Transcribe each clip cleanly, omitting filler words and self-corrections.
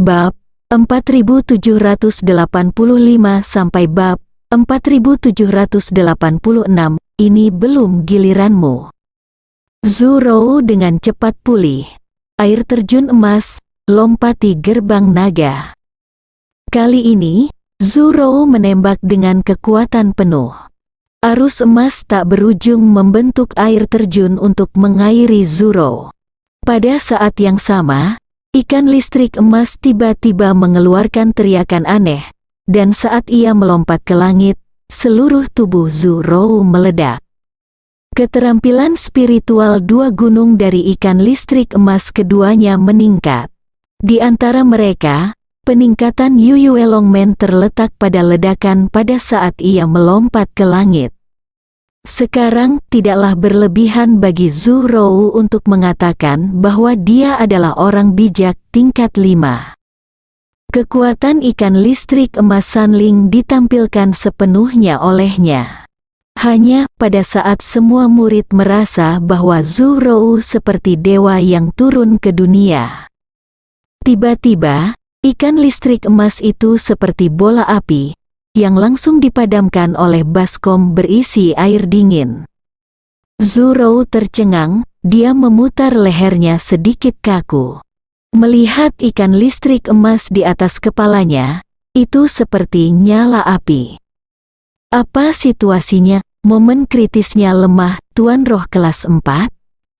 Bab 4785 sampai bab 4786, ini belum giliranmu. Zhou dengan cepat pulih. Air terjun emas, lompati gerbang naga. Kali ini, Zhou menembak dengan kekuatan penuh. Arus emas tak berujung membentuk air terjun untuk mengairi Zhou. Pada saat yang sama, ikan listrik emas tiba-tiba mengeluarkan teriakan aneh, dan saat ia melompat ke langit, seluruh tubuh Zhou meledak. Keterampilan spiritual dua gunung dari ikan listrik emas keduanya meningkat. Di antara mereka, peningkatan Yuyue Longmen terletak pada ledakan pada saat ia melompat ke langit. Sekarang tidaklah berlebihan bagi Zhou untuk mengatakan bahwa dia adalah orang bijak tingkat 5. Kekuatan ikan listrik emas Sanling ditampilkan sepenuhnya olehnya. Hanya pada saat semua murid merasa bahwa Zhou seperti dewa yang turun ke dunia. Tiba-tiba, ikan listrik emas itu seperti bola api, yang langsung dipadamkan oleh baskom berisi air dingin. Zhou tercengang, dia memutar lehernya sedikit kaku. Melihat ikan listrik emas di atas kepalanya, itu seperti nyala api. Apa situasinya? Momen kritisnya lemah, Tuan Roh kelas 4?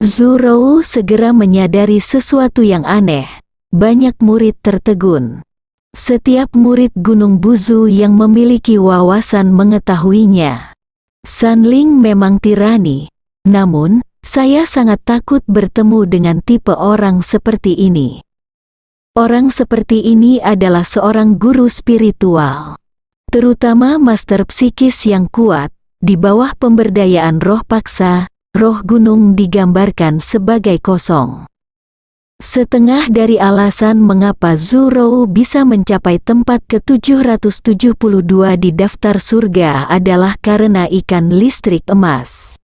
Zhou segera menyadari sesuatu yang aneh. Banyak murid tertegun. Setiap murid Gunung Buzu yang memiliki wawasan mengetahuinya. Sanling memang tirani, namun, saya sangat takut bertemu dengan tipe orang seperti ini. Orang seperti ini adalah seorang guru spiritual. Terutama master psikis yang kuat, di bawah pemberdayaan roh paksa, roh gunung digambarkan sebagai kosong. Setengah dari alasan mengapa Zhou bisa mencapai tempat ke-772 di daftar surga adalah karena ikan listrik emas.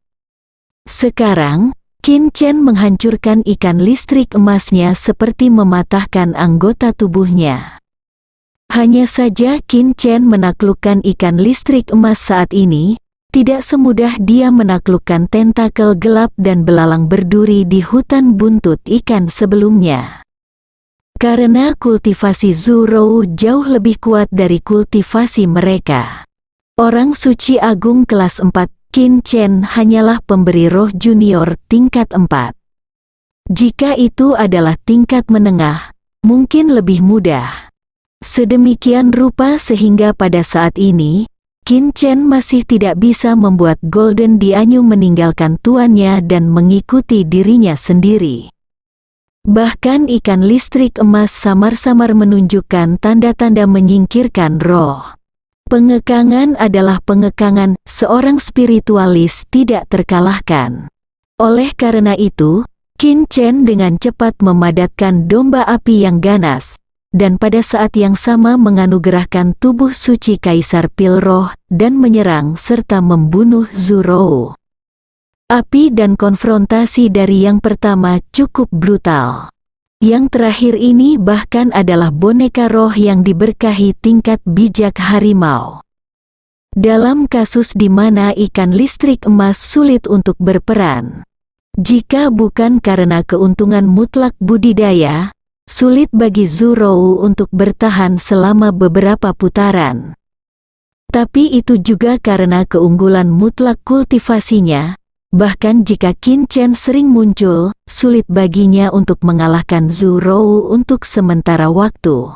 Sekarang, Qin Chen menghancurkan ikan listrik emasnya seperti mematahkan anggota tubuhnya. Hanya saja Qin Chen menaklukkan ikan listrik emas saat ini, tidak semudah dia menaklukkan tentakel gelap dan belalang berduri di hutan buntut ikan sebelumnya. Karena kultivasi Zhou jauh lebih kuat dari kultivasi mereka. Orang suci agung kelas 4, Qin Chen hanyalah pemberi roh junior tingkat 4. Jika itu adalah tingkat menengah, mungkin lebih mudah. Sedemikian rupa sehingga pada saat ini, Qin Chen masih tidak bisa membuat Golden Dianyu meninggalkan tuannya dan mengikuti dirinya sendiri. Bahkan ikan listrik emas samar-samar menunjukkan tanda-tanda menyingkirkan roh. Pengekangan adalah pengekangan, seorang spiritualis tidak terkalahkan. Oleh karena itu, Qin Chen dengan cepat memadatkan domba api yang ganas, dan pada saat yang sama menganugerahkan tubuh suci Kaisar Pil Roh, dan menyerang serta membunuh Zhou. Api dan konfrontasi dari yang pertama cukup brutal. Yang terakhir ini bahkan adalah boneka roh yang diberkahi tingkat bijak harimau. Dalam kasus di mana ikan listrik emas sulit untuk berperan. Jika bukan karena keuntungan mutlak budidaya, sulit bagi Zhou untuk bertahan selama beberapa putaran. Tapi itu juga karena keunggulan mutlak kultivasinya, bahkan jika Qin Chen sering muncul, sulit baginya untuk mengalahkan Zhou untuk sementara waktu.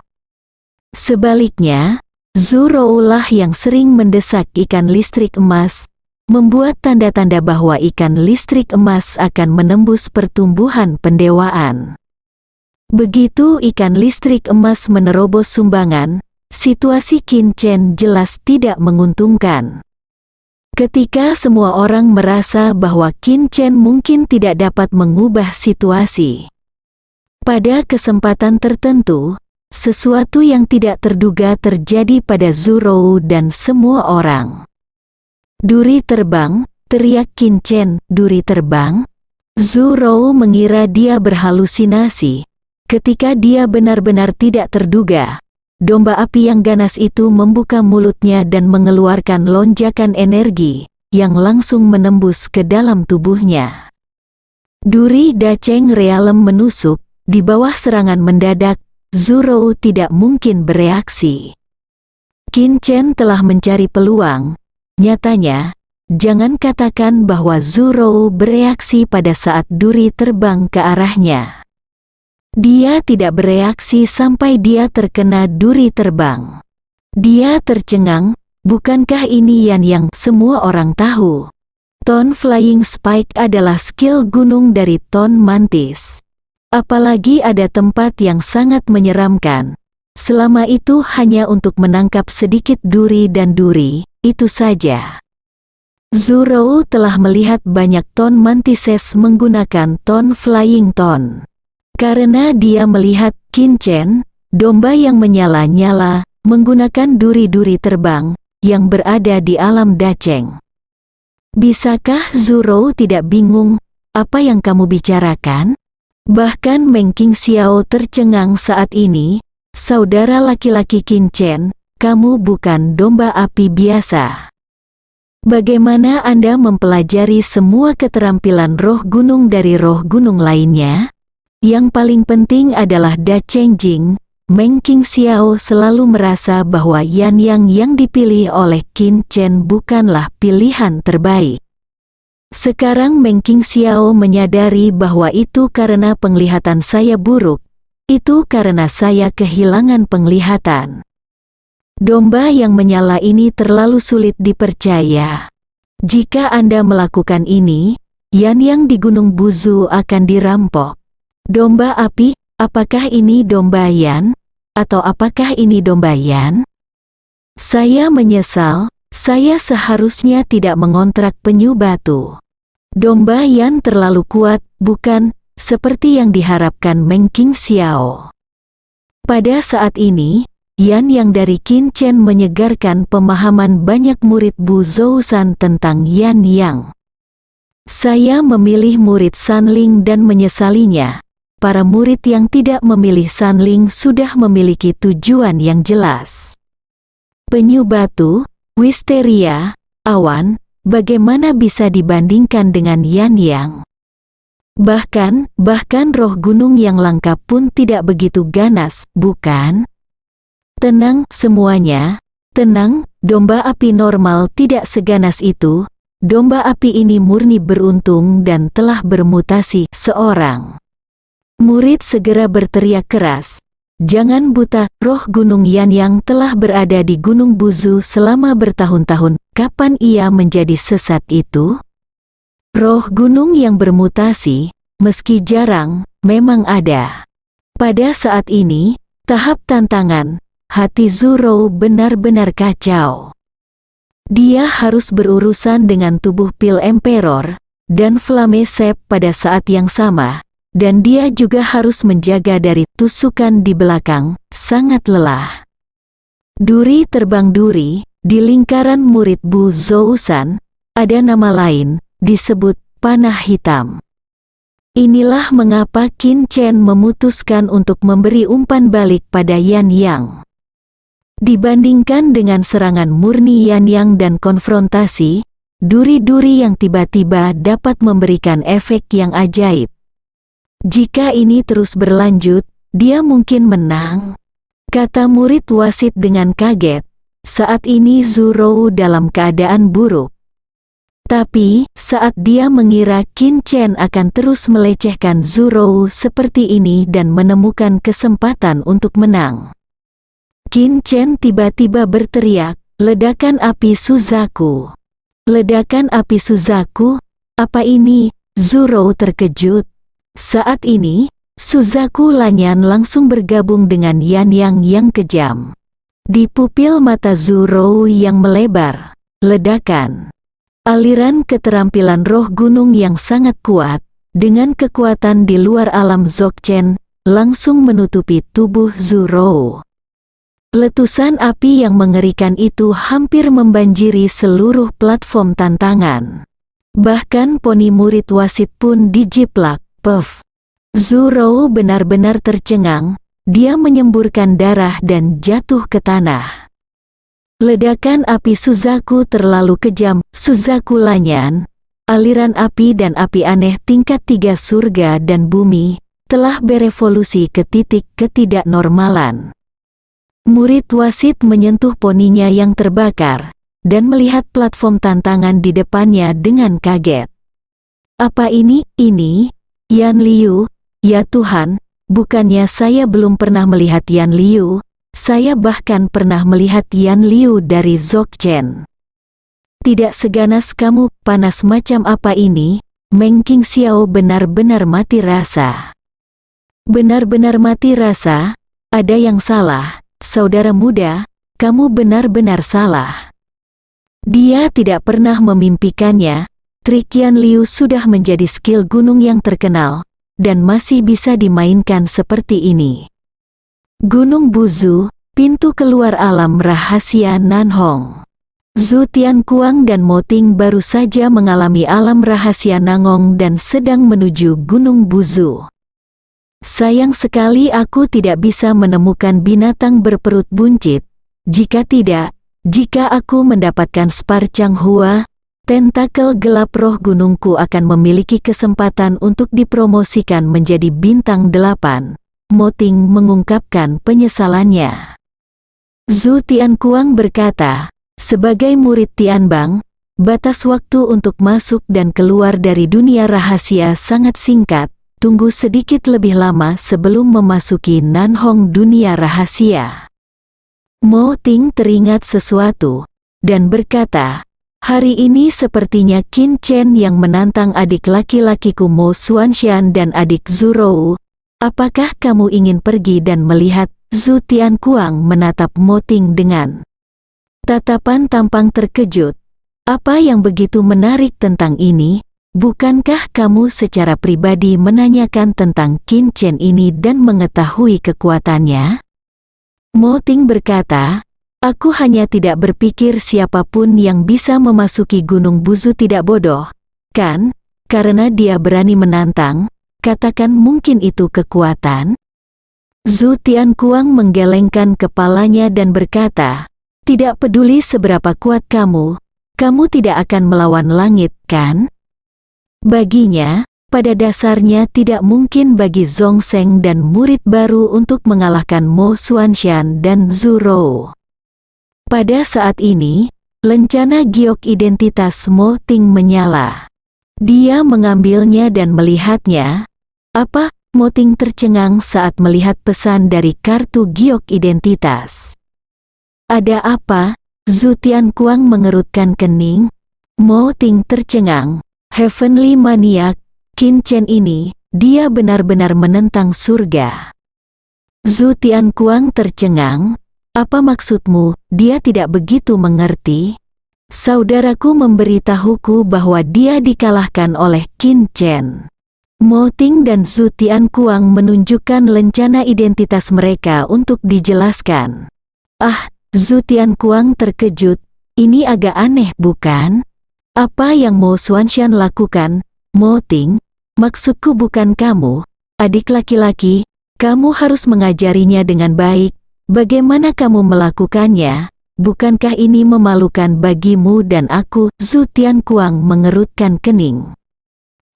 Sebaliknya, Zhou lah yang sering mendesak ikan listrik emas, membuat tanda-tanda bahwa ikan listrik emas akan menembus pertumbuhan pendewaan. Begitu ikan listrik emas menerobos sumbangan, situasi Qin Chen jelas tidak menguntungkan. Ketika semua orang merasa bahwa Qin Chen mungkin tidak dapat mengubah situasi. Pada kesempatan tertentu, sesuatu yang tidak terduga terjadi pada Zhou dan semua orang. Duri terbang, teriak Qin Chen, duri terbang? Zhou mengira dia berhalusinasi. Ketika dia benar-benar tidak terduga, domba api yang ganas itu membuka mulutnya dan mengeluarkan lonjakan energi yang langsung menembus ke dalam tubuhnya. Duri Dacheng Realem menusuk, di bawah serangan mendadak, Zhurou tidak mungkin bereaksi. Qin Chen telah mencari peluang. Nyatanya, jangan katakan bahwa Zhurou bereaksi pada saat duri terbang ke arahnya. Dia tidak bereaksi sampai dia terkena duri terbang. Dia tercengang, bukankah ini yang semua orang tahu? Tone Flying Spike adalah skill gunung dari Tone Mantis. Apalagi ada tempat yang sangat menyeramkan. Selama itu hanya untuk menangkap sedikit duri dan duri, itu saja. Zhurou telah melihat banyak Tone Mantises menggunakan Tone Flying Tone. Karena dia melihat Qin Chen, domba yang menyala-nyala, menggunakan duri-duri terbang, yang berada di alam Dacheng. Bisakah Zhurou tidak bingung, apa yang kamu bicarakan? Bahkan Meng Qingxiao tercengang saat ini, saudara laki-laki Qin Chen, kamu bukan domba api biasa. Bagaimana Anda mempelajari semua keterampilan roh gunung dari roh gunung lainnya? Yang paling penting adalah Dacheng Jing. Meng Qingxiao selalu merasa bahwa Yan Yang yang dipilih oleh Qin Chen bukanlah pilihan terbaik. Sekarang Meng Qingxiao menyadari bahwa itu karena penglihatan saya buruk. Itu karena saya kehilangan penglihatan. Domba yang menyala ini terlalu sulit dipercaya. Jika Anda melakukan ini, Yan Yang di Gunung Buzu akan dirampok. Domba api, apakah ini domba Yan? Atau apakah ini domba Yan? Saya menyesal, saya seharusnya tidak mengontrak penyu batu. Domba Yan terlalu kuat, bukan, seperti yang diharapkan Meng Qingxiao. Pada saat ini, Yan Yang dari Qin Chen menyegarkan pemahaman banyak murid Bu Zhousan tentang Yan Yang. Saya memilih murid Sanling dan menyesalinya. Para murid yang tidak memilih Sanling sudah memiliki tujuan yang jelas. Penyu batu, wisteria, awan, bagaimana bisa dibandingkan dengan Yan Yang? Bahkan roh gunung yang langka pun tidak begitu ganas, bukan? Tenang semuanya, tenang, domba api normal tidak seganas itu. Domba api ini murni beruntung dan telah bermutasi. Seorang murid segera berteriak keras, jangan buta, roh gunung Yan Yang telah berada di Gunung Buzu selama bertahun-tahun, kapan ia menjadi sesat itu? Roh gunung yang bermutasi, meski jarang, memang ada. Pada saat ini, tahap tantangan, hati Zhurou benar-benar kacau. Dia harus berurusan dengan tubuh Pil Emperor, dan Flame Sep pada saat yang sama. Dan dia juga harus menjaga dari tusukan di belakang, sangat lelah. Duri terbang duri, di lingkaran murid Bu Zhousan, ada nama lain, disebut panah hitam. Inilah mengapa Qin Chen memutuskan untuk memberi umpan balik pada Yan Yang. Dibandingkan dengan serangan murni Yan Yang dan konfrontasi, duri-duri yang tiba-tiba dapat memberikan efek yang ajaib. Jika ini terus berlanjut, dia mungkin menang, kata murid wasit dengan kaget. Saat ini Zhurou dalam keadaan buruk. Tapi, saat dia mengira Qin Chen akan terus melecehkan Zhurou seperti ini dan menemukan kesempatan untuk menang, Qin Chen tiba-tiba berteriak, ledakan api Suzaku. Ledakan api Suzaku? Apa ini? Zhurou terkejut. Saat ini, Suzaku Lanyan langsung bergabung dengan Yan Yang yang kejam. Di pupil mata Zhurou yang melebar, ledakan. Aliran keterampilan roh gunung yang sangat kuat, dengan kekuatan di luar alam Dzogchen, langsung menutupi tubuh Zhurou. Letusan api yang mengerikan itu hampir membanjiri seluruh platform tantangan. Bahkan poni murid wasit pun dijiplak. Puff. Zhou benar-benar tercengang, dia menyemburkan darah dan jatuh ke tanah. Ledakan api Suzaku terlalu kejam, Suzaku Lanyan, aliran api dan api aneh tingkat 3 surga dan bumi, telah berevolusi ke titik ketidaknormalan. Murid wasit menyentuh poninya yang terbakar, dan melihat platform tantangan di depannya dengan kaget. Apa ini? Yan Liu, ya Tuhan, bukannya saya belum pernah melihat Yan Liu, saya bahkan pernah melihat Yan Liu dari Dzogchen. Tidak seganas kamu, panas macam apa ini? Meng Qingxiao benar-benar mati rasa. Benar-benar mati rasa, ada yang salah. Saudara muda, kamu benar-benar salah. Dia tidak pernah memimpikannya, trik Yan Liu sudah menjadi skill gunung yang terkenal, dan masih bisa dimainkan seperti ini. Gunung Buzu, pintu keluar alam rahasia Nanhong. Zhu Tianquang dan Mo Ting baru saja mengalami alam rahasia Nangong dan sedang menuju Gunung Buzu. Sayang sekali aku tidak bisa menemukan binatang berperut buncit. Jika aku mendapatkan Spar Changhua, tentakel gelap roh gunungku akan memiliki kesempatan untuk dipromosikan menjadi bintang 8. Mo Ting mengungkapkan penyesalannya. Zhu Tianquang berkata, sebagai murid Tianbang, batas waktu untuk masuk dan keluar dari dunia rahasia sangat singkat. Tunggu sedikit lebih lama sebelum memasuki Nanhong dunia rahasia. Mo Ting teringat sesuatu, dan berkata, hari ini sepertinya Qin Chen yang menantang adik laki-lakiku Mo Xuanxian dan adik Zhou. Apakah kamu ingin pergi dan melihat? Zhu Tianquang menatap Mo Ting dengan tatapan tampang terkejut. Apa yang begitu menarik tentang ini? Bukankah kamu secara pribadi menanyakan tentang Qin Chen ini dan mengetahui kekuatannya? Mo Ting berkata, aku hanya tidak berpikir siapapun yang bisa memasuki Gunung Buzu tidak bodoh, kan? Karena dia berani menantang, katakan mungkin itu kekuatan? Zhu Tianquang menggelengkan kepalanya dan berkata, tidak peduli seberapa kuat kamu tidak akan melawan langit, kan? Baginya, pada dasarnya tidak mungkin bagi Zhongsheng dan murid baru untuk mengalahkan Mo Xuanxian dan Zhou. Pada saat ini, lencana giok identitas Mo Ting menyala. Dia mengambilnya dan melihatnya. Apa? Mo Ting tercengang saat melihat pesan dari kartu giok identitas. Ada apa? Zhu Tianquang mengerutkan kening. Mo Ting tercengang. Heavenly Maniac, Qin Chen ini, dia benar-benar menentang surga. Zhu Tianquang tercengang. Apa maksudmu? Dia tidak begitu mengerti. Saudaraku memberitahuku bahwa dia dikalahkan oleh Qin Chen. Mo Ting dan Zhu Tianquang menunjukkan lencana identitas mereka untuk dijelaskan. Ah, Zhu Tianquang terkejut. Ini agak aneh, bukan? Apa yang Mo Xuanxian lakukan? Mo Ting, maksudku bukan kamu, adik laki-laki, kamu harus mengajarinya dengan baik. Bagaimana kamu melakukannya? Bukankah ini memalukan bagimu dan aku? Zhu Tianquang mengerutkan kening.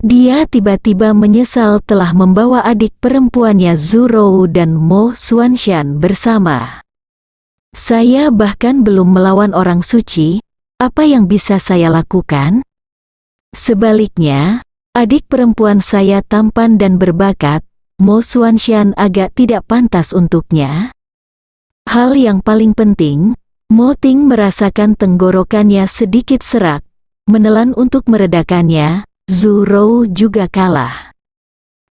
Dia tiba-tiba menyesal telah membawa adik perempuannya Zhou dan Mo Xuanxian bersama. Saya bahkan belum melawan orang suci. Apa yang bisa saya lakukan? Sebaliknya, adik perempuan saya tampan dan berbakat, Mo Xuanxian agak tidak pantas untuknya. Hal yang paling penting, Mo Ting merasakan tenggorokannya sedikit serak, menelan untuk meredakannya. Zhou juga kalah.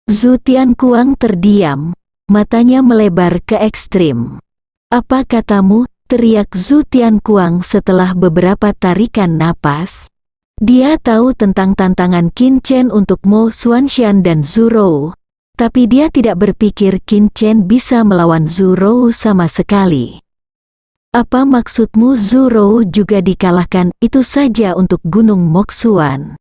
Zhu Tianquang terdiam, matanya melebar ke ekstrim. Apa katamu? Teriak Zhu Tianquang setelah beberapa tarikan napas. Dia tahu tentang tantangan Qin Chen untuk Mo Xuanxian dan Zhou, tapi dia tidak berpikir Qin Chen bisa melawan Zhou sama sekali. Apa maksudmu? Zhou juga dikalahkan, itu saja untuk Gunung Moxuan.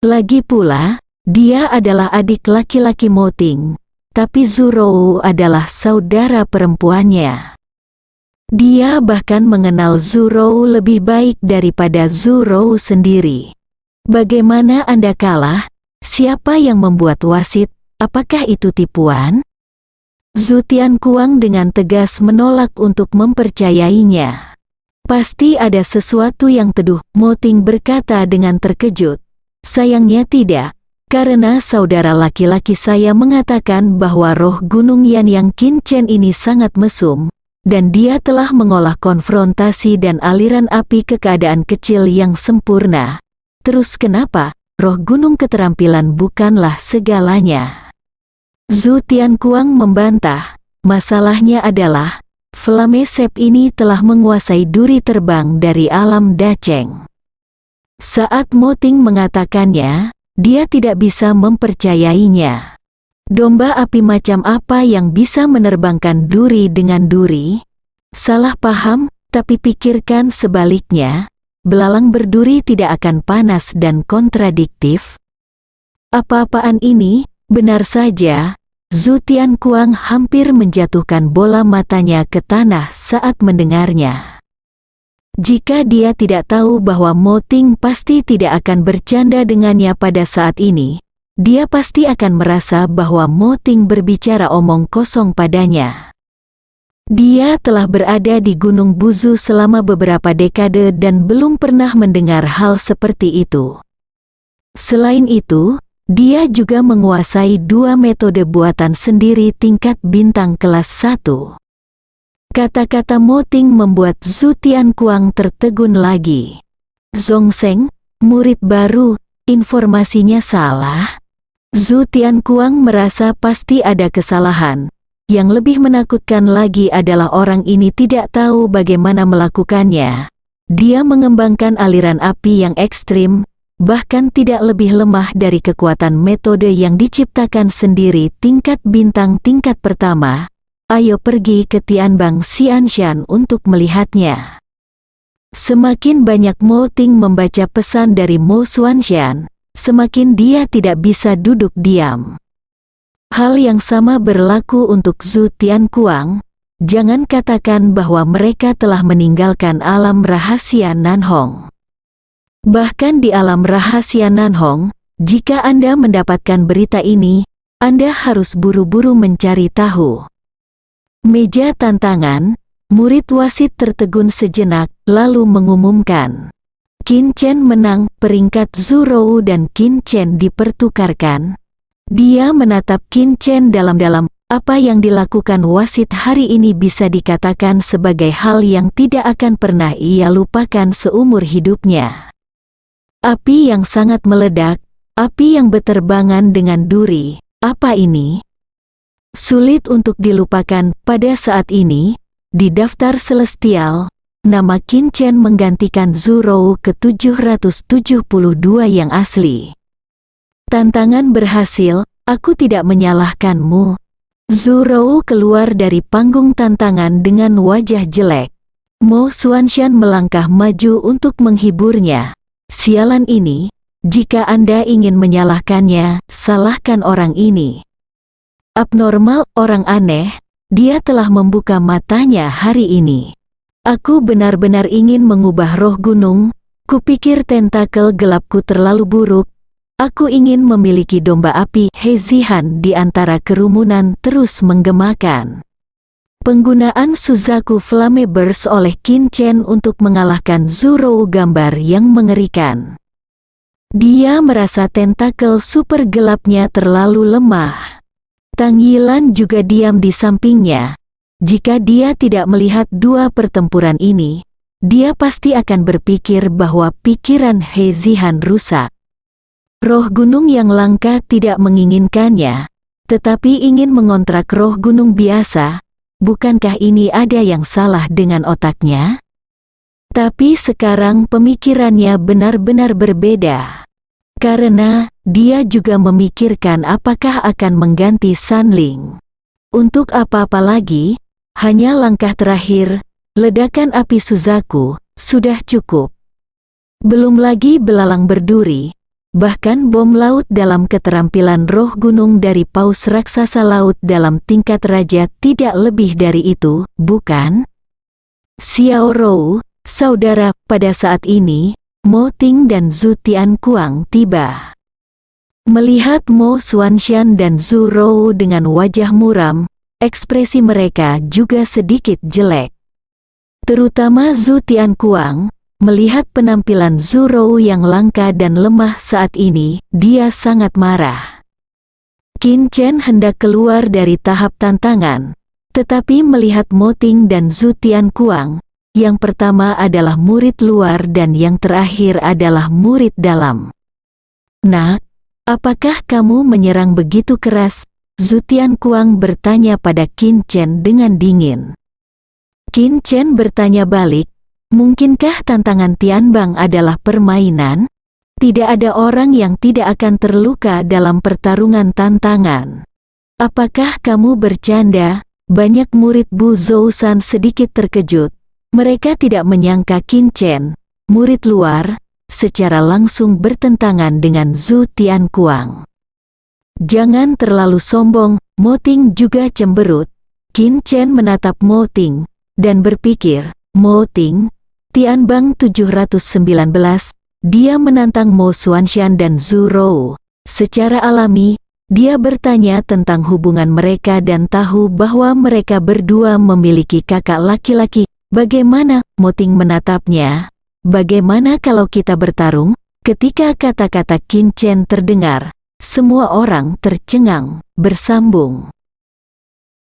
Lagi pula, Dia adalah adik laki-laki Moting, tapi Zhurou adalah saudara perempuannya. Dia bahkan mengenal Zhurou lebih baik daripada Zhurou sendiri. Bagaimana Anda kalah? Siapa yang membuat wasit? Apakah itu tipuan? Zhu Tianquang dengan tegas menolak untuk mempercayainya. Pasti ada sesuatu yang teduh, Moting berkata dengan terkejut. Sayangnya tidak, karena saudara laki-laki saya mengatakan bahwa roh Gunung Yan yang Qin Chen ini sangat mesum, dan dia telah mengolah konfrontasi dan aliran api ke keadaan kecil yang sempurna. Terus kenapa? Roh gunung keterampilan bukanlah segalanya. Zhu Tianquang membantah, masalahnya adalah, Flame Sep ini telah menguasai duri terbang dari alam Dacheng. Saat Moting mengatakannya, dia tidak bisa mempercayainya. Domba api macam apa yang bisa menerbangkan duri dengan duri? Salah paham, tapi pikirkan sebaliknya. Belalang berduri tidak akan panas dan kontradiktif. Apa-apaan ini? Benar saja, Zhu Tianquang hampir menjatuhkan bola matanya ke tanah saat mendengarnya. Jika dia tidak tahu bahwa Moting pasti tidak akan bercanda dengannya pada saat ini, dia pasti akan merasa bahwa Moting berbicara omong kosong padanya. Dia telah berada di Gunung Buzu selama beberapa dekade dan belum pernah mendengar hal seperti itu. Selain itu, dia juga menguasai 2 metode buatan sendiri tingkat bintang kelas 1. Kata-kata Moting membuat Zhu Tianquang tertegun lagi. Zhongsheng, murid baru, informasinya salah. Zhu Tianquang merasa pasti ada kesalahan. Yang lebih menakutkan lagi adalah orang ini tidak tahu bagaimana melakukannya. Dia mengembangkan aliran api yang ekstrim, bahkan tidak lebih lemah dari kekuatan metode yang diciptakan sendiri tingkat bintang tingkat pertama. Ayo pergi ke Tianbang Xianshan untuk melihatnya. Semakin banyak Moting membaca pesan dari Mo Xuanshan, semakin dia tidak bisa duduk diam. Hal yang sama berlaku untuk Zhu Tianquang. Jangan katakan bahwa mereka telah meninggalkan alam rahasia Nanhong. Bahkan di alam rahasia Nanhong, jika Anda mendapatkan berita ini, Anda harus buru-buru mencari tahu. Meja tantangan, murid wasit tertegun sejenak, lalu mengumumkan. Qin Chen menang, peringkat Zhurou dan Qin Chen dipertukarkan. Dia menatap Qin Chen dalam-dalam. Apa yang dilakukan wasit hari ini bisa dikatakan sebagai hal yang tidak akan pernah ia lupakan seumur hidupnya. Api yang sangat meledak, api yang berterbangan dengan duri. Apa ini? Sulit untuk dilupakan. Pada saat ini, di daftar celestial, nama Qin Chen menggantikan Zhurou ke-772 yang asli. Tantangan berhasil, aku tidak menyalahkanmu. Zhurou keluar dari panggung tantangan dengan wajah jelek. Mo Xuanshan melangkah maju untuk menghiburnya. Sialan ini, jika Anda ingin menyalahkannya, salahkan orang ini. Abnormal, orang aneh, dia telah membuka matanya hari ini. Aku benar-benar ingin mengubah roh gunung, kupikir tentakel gelapku terlalu buruk. Aku ingin memiliki domba api. Hezihan di antara kerumunan terus menggemakan. Penggunaan Suzaku Flame Burst oleh Qin Chen untuk mengalahkan Zhurou gambar yang mengerikan. Dia merasa tentakel super gelapnya terlalu lemah. Tang Yilan juga diam di sampingnya. Jika dia tidak melihat dua pertempuran ini, dia pasti akan berpikir bahwa pikiran Hezihan rusak. Roh gunung yang langka tidak menginginkannya, tetapi ingin mengontrak roh gunung biasa. Bukankah ini ada yang salah dengan otaknya? Tapi sekarang pemikirannya benar-benar berbeda. Karena, dia juga memikirkan apakah akan mengganti Sanling. Untuk apa-apa lagi, hanya langkah terakhir, ledakan api Suzaku, sudah cukup. Belum lagi belalang berduri. bahkan bom laut dalam keterampilan roh gunung dari paus raksasa laut dalam tingkat raja tidak lebih dari itu, bukan? Xiao Rou, saudara, pada saat ini, Mo Ting dan Zhu Tianquang tiba. Melihat Mo Xuanshan dan Zhu Rou dengan wajah muram, ekspresi mereka juga sedikit jelek. Terutama Zhu Tianquang, melihat penampilan Zhu Rou yang langka dan lemah saat ini, dia sangat marah. Qin Chen hendak keluar dari tahap tantangan, tetapi melihat Mo Ting dan Zhu Tianquang, yang pertama adalah murid luar dan yang terakhir adalah murid dalam. Nak, apakah kamu menyerang begitu keras? Zhu Tianquang bertanya pada Qin Chen dengan dingin. Qin Chen bertanya balik, mungkinkah tantangan Tianbang adalah permainan? Tidak ada orang yang tidak akan terluka dalam pertarungan tantangan. Apakah kamu bercanda? Banyak murid Bu Zhousan sedikit terkejut. Mereka tidak menyangka Qin Chen, murid luar, secara langsung bertentangan dengan Zhu Tianquang. Jangan terlalu sombong, Mo Ting juga cemberut. Qin Chen menatap Mo Ting, dan berpikir, Mo Ting, Tianbang 719, dia menantang Mo Xuanshan dan Zhu Rou. Secara alami, dia bertanya tentang hubungan mereka dan tahu bahwa mereka berdua memiliki kakak laki-laki. Bagaimana? Mo Ting menatapnya. Bagaimana kalau kita bertarung? Ketika kata-kata Qin Chen terdengar, semua orang tercengang, bersambung.